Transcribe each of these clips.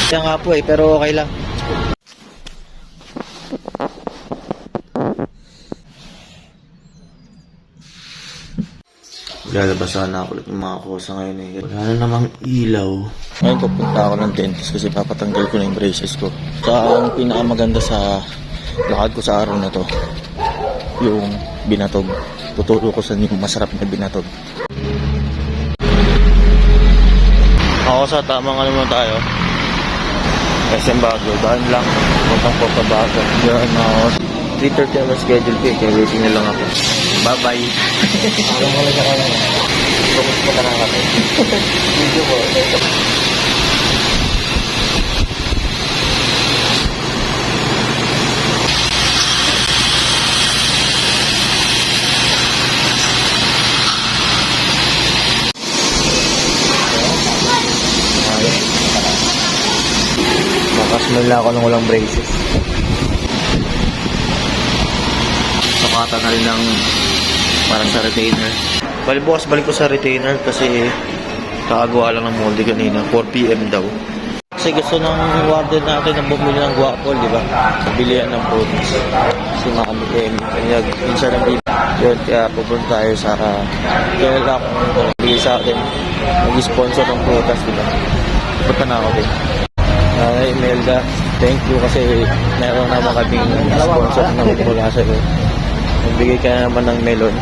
Kaya nga po pero okay lang. Lalabas sana ako ulit ng mga kosa ngayon eh. Wala na namang ilaw. Ngayon pupunta ako ng dentist kasi papatanggal ko na yung braces ko. Ang pinakamaganda sa lakad ko sa araw na to, yung binatog. Tuturo ko sa yung masarap na binatog. Ako sa tamang ano mo tayo. SM Baguio. Daan lang. Puntang Porta Baguio. Yan ako. 3:30 ang schedule ko eh. Kaya waiting na lang ako. Bye-bye. Alam mo lang ako lang. Focus mo na lang ako. Video ko. Nakasmell na ako ng walang braces. Sukatan na rin ng parang sa retainer. Bali bukas balik ko sa retainer kasi kakagawa lang ng molde kanina. 4 PM daw. Kasi gusto ng warden natin na bumili ng guapol, di ba? Bilihan ng produce. Kasi makamit kaya minsan ng bibig. Yun, kaya pupunta tayo sa kaya lang bigay sa akin mag-sponsor ng prutas, di ba? Punta na ako din. Imelda, thank you kasi meron naman kaming sponsor ng mula sa iyo. Nagbigay ka naman ng melon.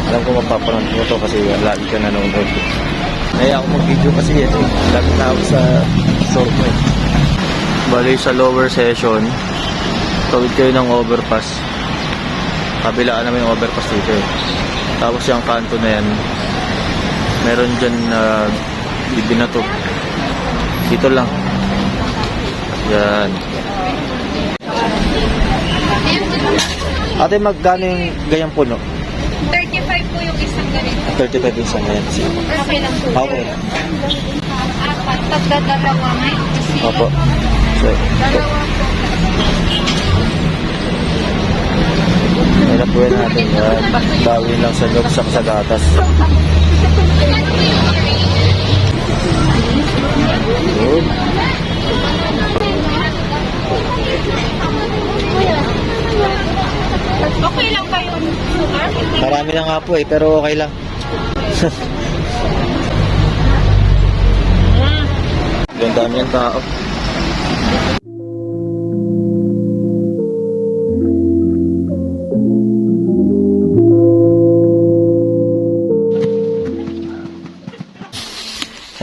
Alam ko mapapanood mo to kasi lagi ka nanonood. Naya ako mag-video kasi lagi na ako sa store mo eh. Bali sa lower session, tawid kayo ng overpass. Kabilaan naman yung overpass dito eh. Tapos yung kanto na yan, meron dyan na bibinatog. Dito lang. Yan. Ate, magkano yung ganyang puno? 35 po yung isang ganito. 35 yung isang ganyan. Okay lang po. Okay. Apat, tagdadalawa may. Opo. So, Dalawa po. hinapuin natin yan. Bawin lang sa loob sa gatas. Good. Okay lang ba yung sugar? Marami na nga po pero okay lang. Ganda niyang tao.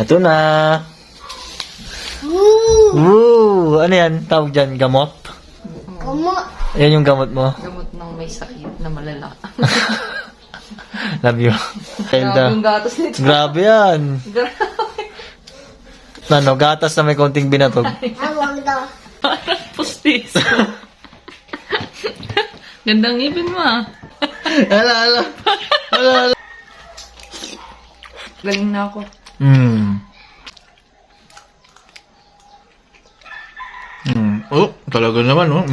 Ito na. Woo! Ano yan? Tawag dyan? Gamot? Gamot. Yan yung gamot mo? Gamot ng may sakit na malala. Love you. Grabe yung gatas nito. Grabe yan. Grabe. Ano, gatas na may konting binatog. Awang daw. Pustis. Gandang ngipin mo ah. Ala. Galing na ako. Oh, talaga naman, oh.